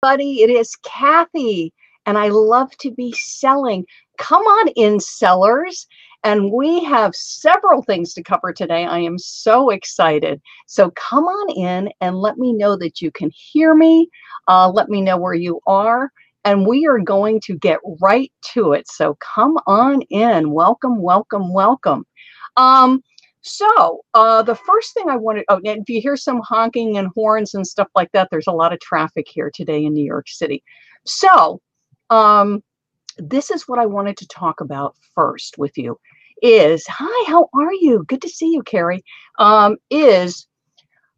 everybody. It is Kathy, and I love to be selling. Come on in, sellers. And we have several things to cover today. I am so excited. So come on in and let me know that you can hear me. Let me know where you are. And we are going to get right to it. So come on in. Welcome, welcome, welcome. The first thing I wanted, if you hear some honking and horns and stuff like that, there's a lot of traffic here today in New York City. So this is what I wanted to talk about first with you is, hi, how are you? Good to see you, Carrie. And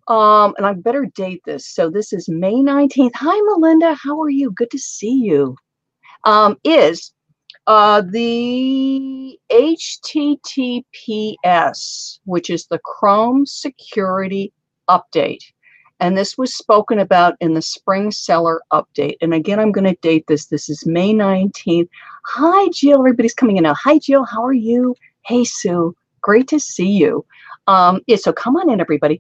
I better date this. So this is May 19th. Hi, Melinda. How are you? Good to see you. The HTTPS, which is the Chrome Security Update. And this was spoken about in the Spring Seller Update. And again, I'm going to date this. This is May 19th. Hi, Jill. Everybody's coming in now. Hi, Jill. How are you? Hey, Sue. Great to see you. So come on in, everybody.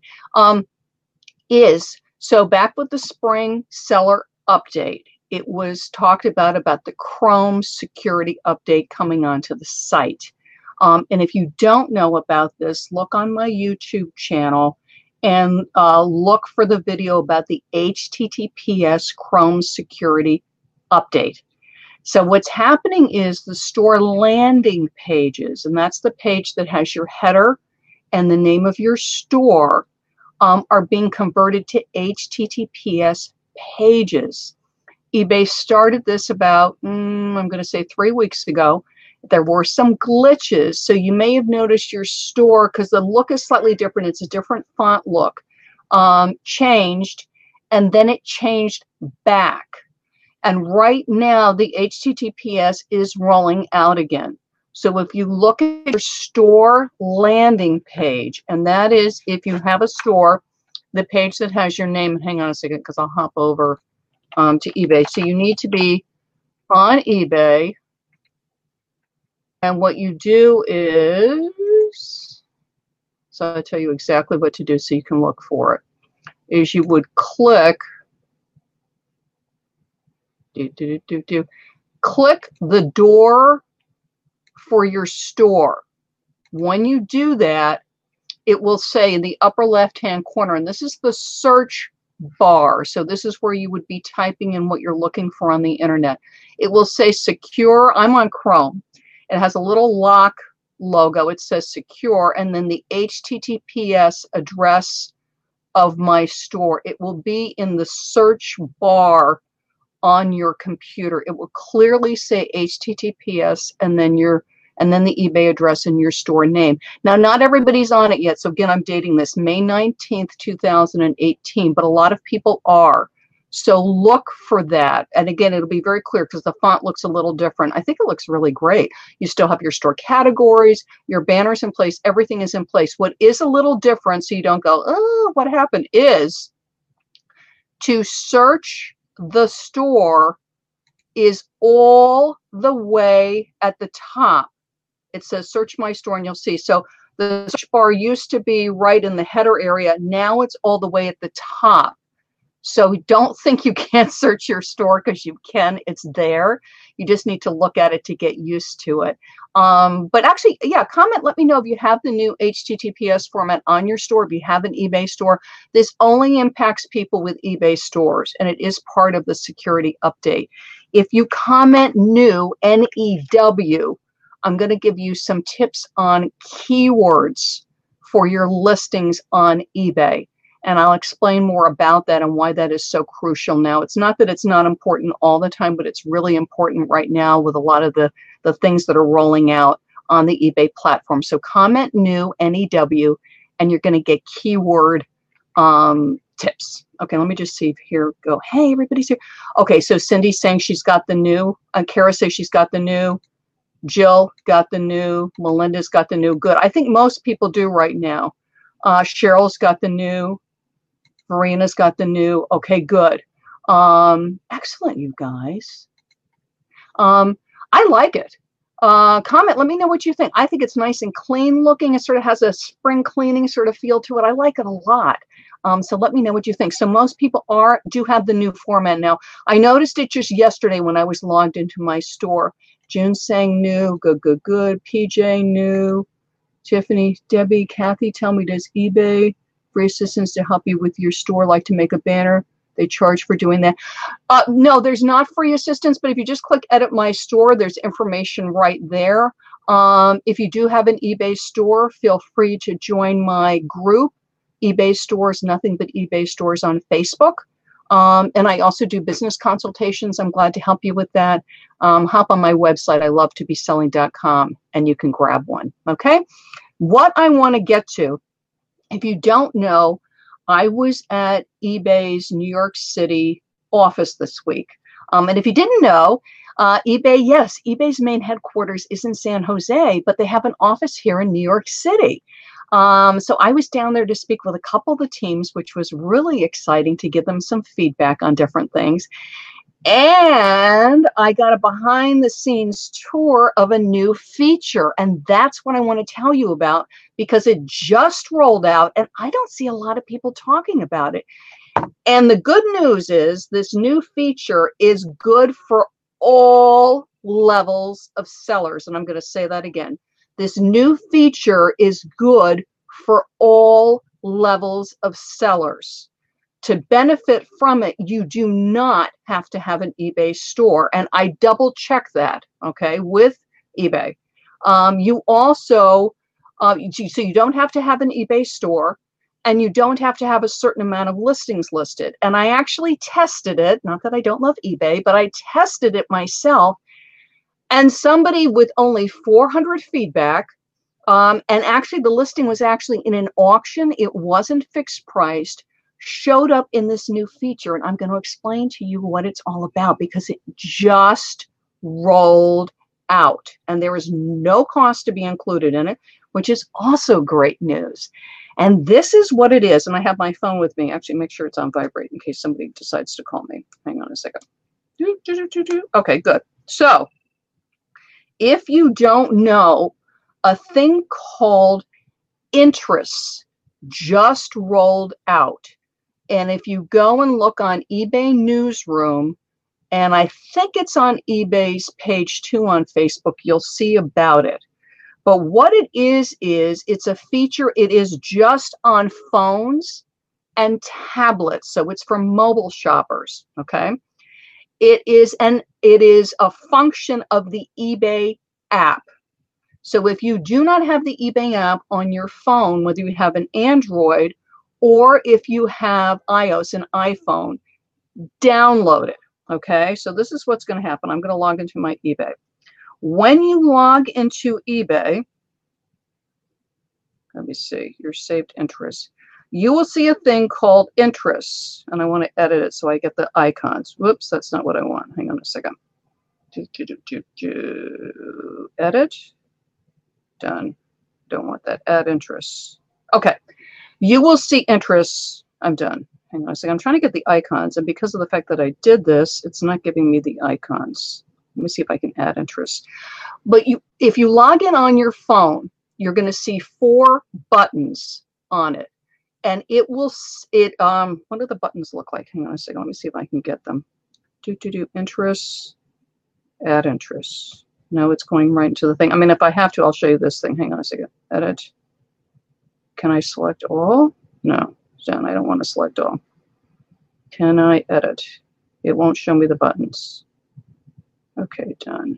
So back with the Spring Seller Update, it was talked about the Chrome security update coming onto the site. And if you don't know about this, look on my YouTube channel and look for the video about the HTTPS Chrome security update. So what's happening is the store landing pages, and that's the page that has your header and the name of your store, are being converted to HTTPS pages. eBay started this about, I'm going to say 3 weeks ago. There were some glitches. So you may have noticed your store, because the look is slightly different. It's a different font look, changed, and then it changed back. And right now, the HTTPS is rolling out again. So if you look at your store landing page, and that is if you have a store, the page that has your name, hang on a second, because I'll hop over to eBay. So you need to be on eBay. And what you do is, so I'll tell you exactly what to do so you can look for it, is you would click, click the door for your store. When you do that, it will say in the upper left-hand corner, and this is the search bar. So this is where you would be typing in what you're looking for on the internet. It will say secure. I'm on Chrome. It has a little lock logo. It says secure, and then the HTTPS address of my store. It will be in the search bar on your computer. It will clearly say HTTPS and then the eBay address and your store name. Now, not everybody's on it yet. So again, I'm dating this May 19th, 2018, but a lot of people are. So look for that. And again, it'll be very clear because the font looks a little different. I think it looks really great. You still have your store categories, your banners in place. Everything is in place. What is a little different, so you don't go, oh, what happened, is to search the store is all the way at the top. It says search my store, and you'll see. So the search bar used to be right in the header area. Now it's all the way at the top. So don't think you can't search your store, because you can. It's there. You just need to look at it to get used to it. But actually, yeah, comment. Let me know if you have the new HTTPS format on your store, if you have an eBay store. This only impacts people with eBay stores, and it is part of the security update. If you comment new, NEW, I'm going to give you some tips on keywords for your listings on eBay. And I'll explain more about that and why that is so crucial now. It's not that it's not important all the time, but it's really important right now with a lot of the things that are rolling out on the eBay platform. So comment new, NEW, and you're going to get keyword tips. Okay, let me just see here. Go, hey, everybody's here. Okay, so Cindy's saying she's got the new. Kara says she's got the new. Jill got the new. Melinda's got the new. Good. I think most people do right now. Cheryl's got the new. Marina's got the new. Okay, good. Excellent, you guys. I like it. Comment, let me know what you think. I think it's nice and clean looking. It sort of has a spring cleaning sort of feel to it. I like it a lot. So let me know what you think. So most people do have the new format now. I noticed it just yesterday when I was logged into my store. June saying new, good, good, good. PJ new. Tiffany, Debbie, Kathy, tell me, does eBay free assistance to help you with your store like to make a banner? They charge for doing that. No, there's not free assistance, but if you just click edit my store, there's information right there. If you do have an eBay store, feel free to join my group, eBay Stores, Nothing But eBay Stores on Facebook. And I also do business consultations. I'm glad to help you with that. Hop on my website, ilovetobeselling.com, and you can grab one, okay? What I want to get to, if you don't know, I was at eBay's New York City office this week. And if you didn't know, eBay, yes, eBay's main headquarters is in San Jose, but they have an office here in New York City. So I was down there to speak with a couple of the teams, which was really exciting to give them some feedback on different things. And I got a behind the scenes tour of a new feature. And that's what I want to tell you about because it just rolled out and I don't see a lot of people talking about it. And the good news is this new feature is good for all levels of sellers. And I'm going to say that again. This new feature is good for all levels of sellers. To benefit from it, you do not have to have an eBay store. And I double check that, okay, with eBay. You also, so you don't have to have an eBay store and you don't have to have a certain amount of listings listed. And I actually tested it, not that I don't love eBay, but I tested it myself. And somebody with only 400 feedback, and actually the listing was actually in an auction, it wasn't fixed priced, showed up in this new feature. And I'm going to explain to you what it's all about because it just rolled out and there is no cost to be included in it, which is also great news. And this is what it is. And I have my phone with me. Actually, make sure it's on vibrate in case somebody decides to call me. Hang on a second. Okay, good. So if you don't know, a thing called interests just rolled out. And if you go and look on eBay Newsroom, and I think it's on eBay's page 2 on Facebook, you'll see about it. But what it is it's a feature, it is just on phones and tablets. So it's for mobile shoppers, okay? It is a function of the eBay app. So if you do not have the eBay app on your phone, whether you have an Android or if you have iOS, an iPhone, download it, okay? So this is what's going to happen. I'm going to log into my eBay. When you log into eBay, let me see, your saved interests. You will see a thing called interests, and I want to edit it so I get the icons. Whoops, that's not what I want. Hang on a second. Edit. Done. Don't want that. Add interests. Okay. You will see interests. I'm done. Hang on a second. I'm trying to get the icons, and because of the fact that I did this, it's not giving me the icons. Let me see if I can add interests. But if you log in on your phone, you're going to see 4 buttons on it. And it will, what do the buttons look like? Hang on a second. Let me see if I can get them. Interests, add interests. No, it's going right into the thing. I mean, if I have to, I'll show you this thing. Hang on a second. Edit. Can I select all? No, Jen, I don't want to select all. Can I edit? It won't show me the buttons. Okay, done.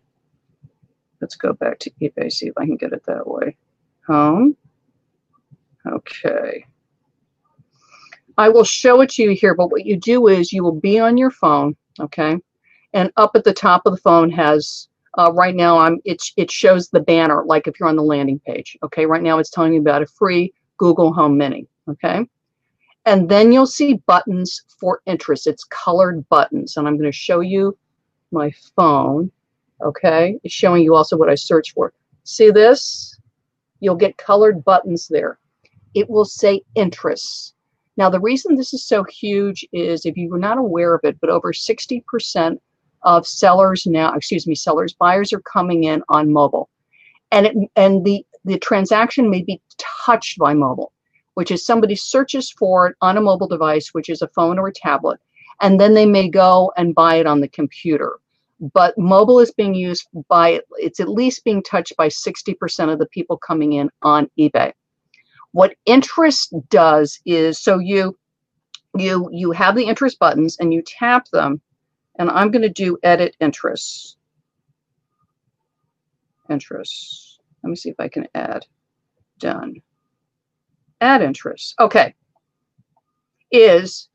Let's go back to eBay, see if I can get it that way. Home. Okay. I will show it to you here, but what you do is you will be on your phone, okay? And up at the top of the phone has, right now, it shows the banner, like if you're on the landing page, okay? Right now it's telling you about a free Google Home Mini, okay? And then you'll see buttons for interest. It's colored buttons, and I'm going to show you my phone, okay? It's showing you also what I searched for. See this? You'll get colored buttons there. It will say interests. Now, the reason this is so huge is if you were not aware of it, but over 60% of sellers now, buyers are coming in on mobile. And the transaction may be touched by mobile, which is somebody searches for it on a mobile device, which is a phone or a tablet, and then they may go and buy it on the computer. But mobile is being used by, it's at least being touched by 60% of the people coming in on eBay. What interest does is, so you have the interest buttons and you tap them, and I'm going to do edit interests. Interests. Let me see if I can add. Done. Add interests. Okay. Is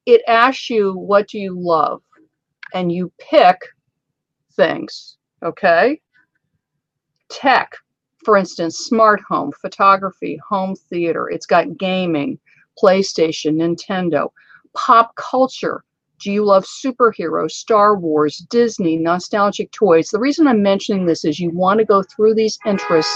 it asks you what do you love, and you pick things. Okay. Tech, for instance, smart home, photography, home theater. It's got gaming, PlayStation, Nintendo. Pop culture. Do you love superheroes, Star Wars, Disney, nostalgic toys? The reason I'm mentioning this is you want to go through these interests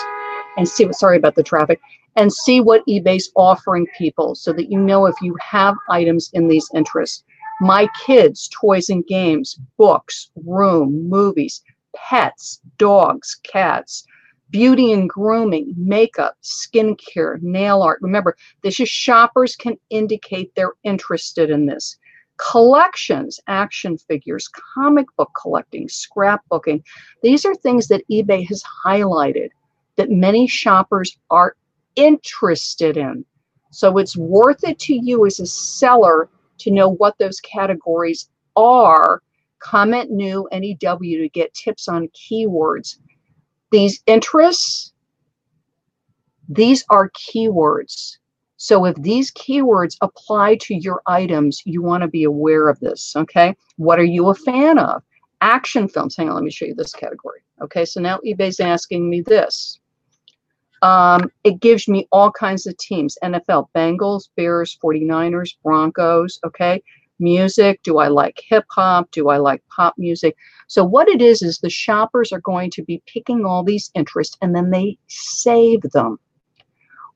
and see what, sorry about the traffic, and see what eBay's offering people so that you know if you have items in these interests. My kids, toys and games, books, room, movies, pets, dogs, cats, beauty and grooming, makeup, skincare, nail art. Remember, this is shoppers can indicate they're interested in this. Collections, action figures, comic book collecting, scrapbooking. These are things that eBay has highlighted that many shoppers are interested in. So it's worth it to you as a seller to know what those categories are. Comment new NEW to get tips on keywords. These interests, these are keywords. So if these keywords apply to your items, you want to be aware of this, okay? What are you a fan of? Action films. Hang on, let me show you this category. Okay, so now eBay's asking me this. It gives me all kinds of teams. NFL, Bengals, Bears, 49ers, Broncos, okay? Music, do I like hip hop? Do I like pop music? So what it is the shoppers are going to be picking all these interests and then they save them.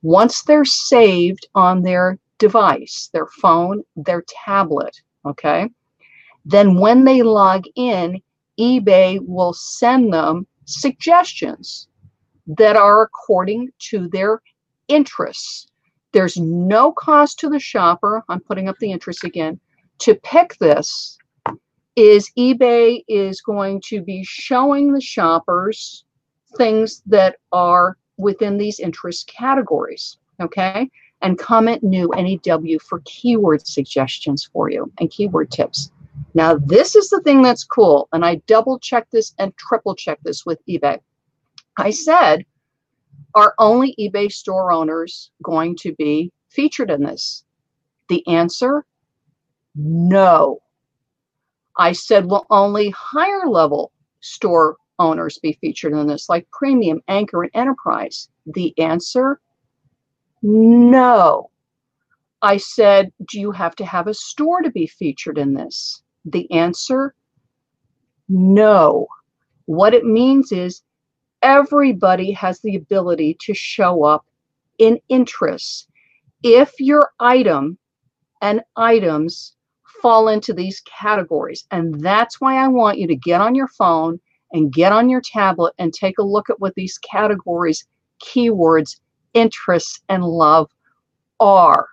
Once they're saved on their device, their phone, their tablet, okay, then when they log in, eBay will send them suggestions that are according to their interests. There's no cost to the shopper. I'm putting up the interest again. To pick this is eBay is going to be showing the shoppers things that are within these interest categories, okay? And comment new NEW for keyword suggestions for you and keyword tips. Now, this is the thing that's cool, and I double check this and triple check this with eBay. I said, are only eBay store owners going to be featured in this? The answer, no. I said, will only higher level store owners be featured in this, like Premium, Anchor, and Enterprise? The answer, no. I said, do you have to have a store to be featured in this? The answer, no. What it means is everybody has the ability to show up in interests. If your item and items fall into these categories, and that's why I want you to get on your phone and get on your tablet and take a look at what these categories, keywords, interests, and love are.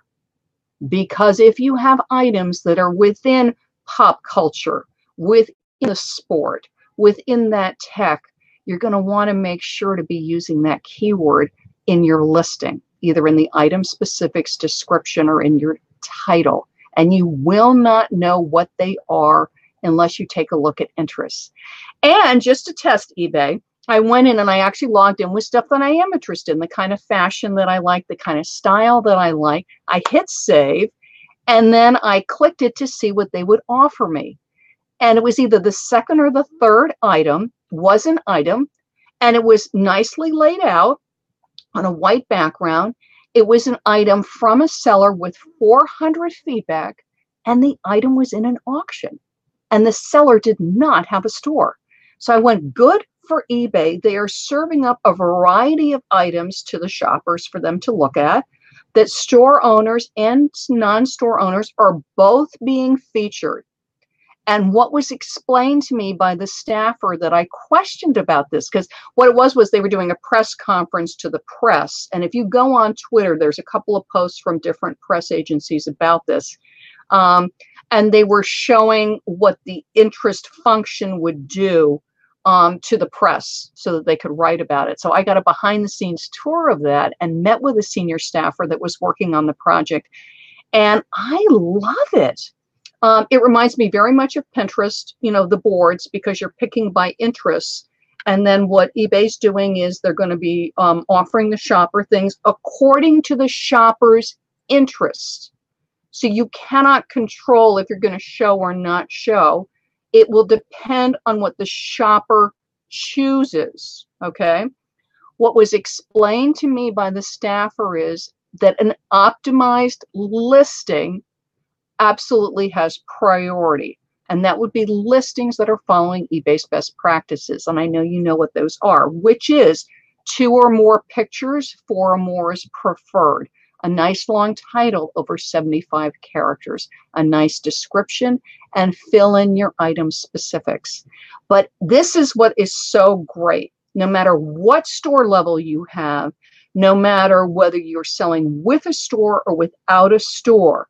Because if you have items that are within pop culture, within the sport, within that tech, you're going to want to make sure to be using that keyword in your listing, either in the item specifics description or in your title. And you will not know what they are unless you take a look at interests. And just to test eBay, I went in and I actually logged in with stuff that I am interested in, the kind of fashion that I like, the kind of style that I like. I hit save, and then I clicked it to see what they would offer me. And it was either the second or the third item was an item, and it was nicely laid out on a white background. It was an item from a seller with 400 feedback, and the item was in an auction, and the seller did not have a store. So I went, good for eBay. They are serving up a variety of items to the shoppers for them to look at, that store owners and non-store owners are both being featured. And what was explained to me by the staffer that I questioned about this, because what it was they were doing a press conference to the press. And if you go on Twitter, there's a couple of posts from different press agencies about this. And they were showing what the interest function would do to the press so that they could write about it. So I got a behind the scenes tour of that and met with a senior staffer that was working on the project. And I love it. It reminds me very much of Pinterest, you know, the boards, because you're picking by interests. And then what eBay's doing is they're going to be offering the shopper things according to the shopper's interests. So you cannot control if you're going to show or not show. It will depend on what the shopper chooses, okay? What was explained to me by the staffer is that an optimized listing absolutely has priority, and that would be listings that are following eBay's best practices. And I know you know what those are, which is 2 or more pictures, 4 or more is preferred, a nice long title over 75 characters, a nice description, and fill in your item specifics. But this is what is so great. No matter what store level you have, no matter whether you're selling with a store or without a store,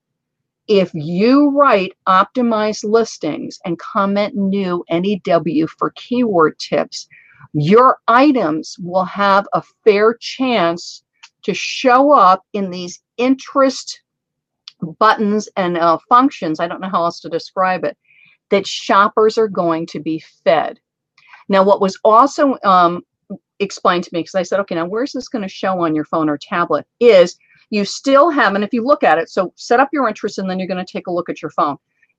if you write optimized listings and comment new NEW for keyword tips, your items will have a fair chance to show up in these interest buttons and functions. I don't know how else to describe it, that shoppers are going to be fed. Now, what was also explained to me, because I said, okay, now where's this going to show on your phone or tablet, is you still have, and if you look at it, so set up your interests and then you're going to take a look at your phone,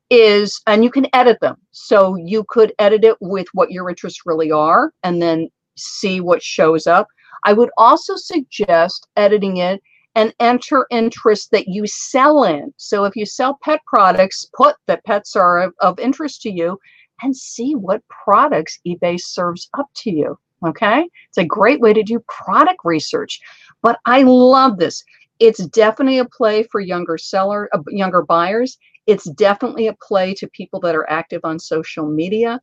and you can edit them. So you could edit it with what your interests really are and then see what shows up. I would also suggest editing it and enter interests that you sell in. So if you sell pet products, put that pets are of interest to you and see what products eBay serves up to you. Okay? It's a great way to do product research. But I love this. It's definitely a play for younger buyers. It's definitely a play to people that are active on social media,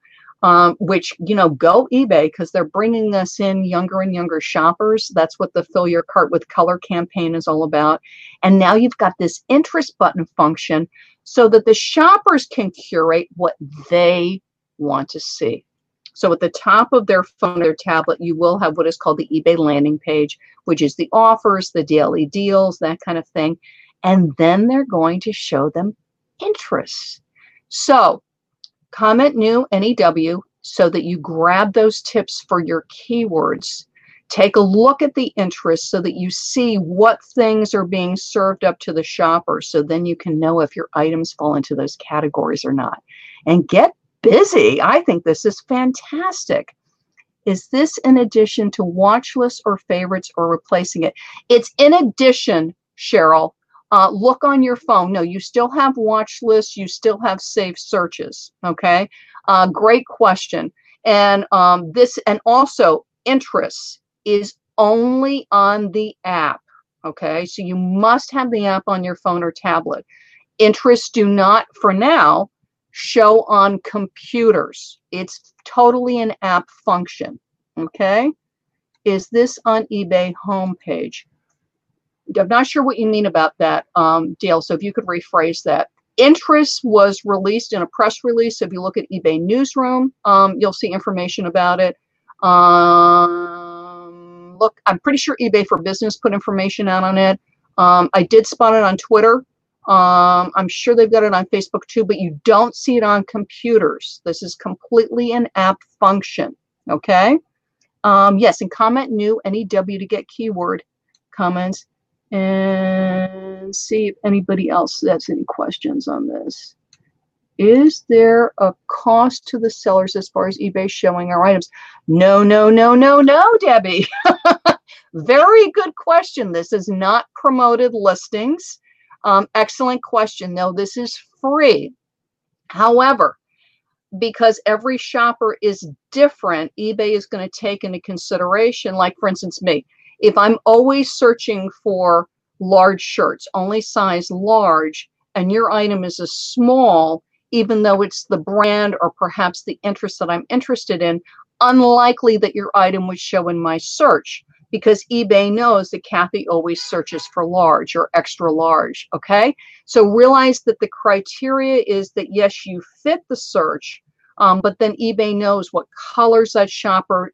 which, you know, go eBay, because they're bringing us in younger and younger shoppers. That's what the Fill Your Cart with Color campaign is all about. And now you've got this interest button function so that the shoppers can curate what they want to see. So at the top of their phone or tablet, you will have what is called the eBay landing page, which is the offers, the daily deals, that kind of thing. And then they're going to show them interests. So comment new NEW so that you grab those tips for your keywords. Take a look at the interests so that you see what things are being served up to the shopper, so then you can know if your items fall into those categories or not. And get busy. I think this is fantastic. Is this in addition to watch lists or favorites or replacing it? It's in addition, Cheryl. Look on your phone. No, you still have watch lists. You still have saved searches. Okay. Great question. And and also interests is only on the app. Okay. So you must have the app on your phone or tablet. Interests do not, for now, show on computers. It's totally an app function. Okay. Is this on eBay homepage? I'm not sure what you mean about that, Dale. So if you could rephrase that. Interest was released in a press release. So if you look at eBay Newsroom, you'll see information about it. Look, I'm pretty sure eBay for Business put information out on it. I did spot it on Twitter. I'm sure they've got it on Facebook too, but you don't see it on computers. This is completely an app function. Okay. Yes, and comment new NEW to get keyword comments and see if anybody else has any questions on this. Is there a cost to the sellers as far as eBay showing our items? No, no, no, no, no, Debbie. Very good question. This is not promoted listings. Excellent question. No, this is free. However, because every shopper is different, eBay is going to take into consideration, like for instance, me. If I'm always searching for large shirts, only size large, and your item is a small, even though it's the brand or perhaps the interest that I'm interested in, unlikely that your item would show in my search, because eBay knows that Kathy always searches for large or extra large, okay? So realize that the criteria is that, yes, you fit the search, but then eBay knows what colors that shopper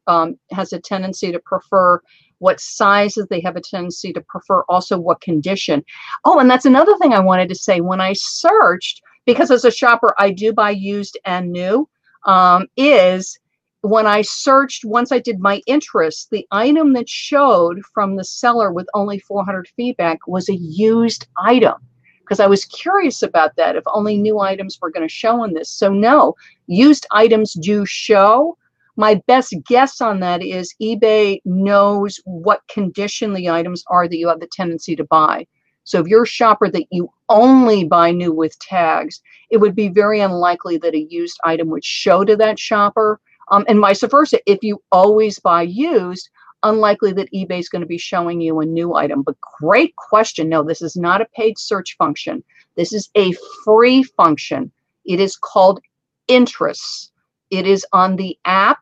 has a tendency to prefer, what sizes they have a tendency to prefer, also what condition. Oh, and that's another thing I wanted to say. When I searched, because as a shopper, I do buy used and new, is when I searched, once I did my interests, the item that showed from the seller with only 400 feedback was a used item, because I was curious about that, if only new items were going to show in this. So no, used items do show. My best guess on that is eBay knows what condition the items are that you have the tendency to buy. So if you're a shopper that you only buy new with tags, it would be very unlikely that a used item would show to that shopper. And vice versa, if you always buy used, unlikely that eBay is going to be showing you a new item. But great question. No, this is not a paid search function. This is a free function. It is called interests. It is on the app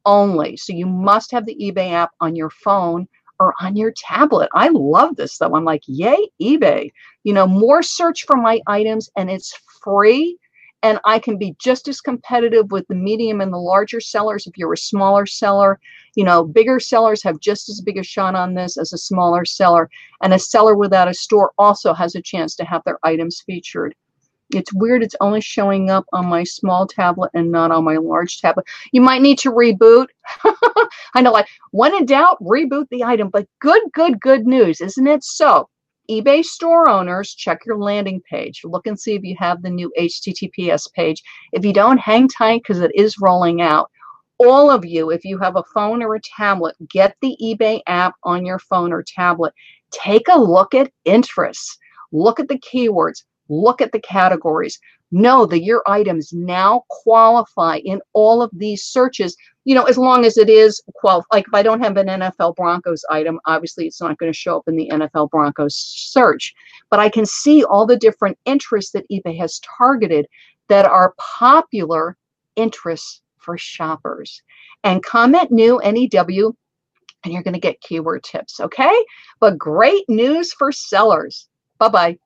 only. So you must have the eBay app on your phone or on your tablet. I love this though. I'm like, yay, eBay. You know, more search for my items, and it's free. And I can be just as competitive with the medium and the larger sellers. If you're a smaller seller, you know, bigger sellers have just as big a shot on this as a smaller seller. And a seller without a store also has a chance to have their items featured. It's weird it's only showing up on my small tablet and not on my large tablet. You might need to reboot. I know, like, when in doubt, reboot the item. But good news, isn't it? So eBay store owners, check your landing page. Look and see if you have the new HTTPS page. If you don't, hang tight, because it is rolling out. All of you, if you have a phone or a tablet, get the eBay app on your phone or tablet. Take a look at interests. Look at the keywords. Look at the categories. Know that your items now qualify in all of these searches, you know, as long as it is like if I don't have an NFL Broncos item, obviously it's not going to show up in the NFL Broncos search. But I can see all the different interests that eBay has targeted that are popular interests for shoppers. And comment new NEW, and you're going to get keyword tips, okay? But great news for sellers. Bye-bye.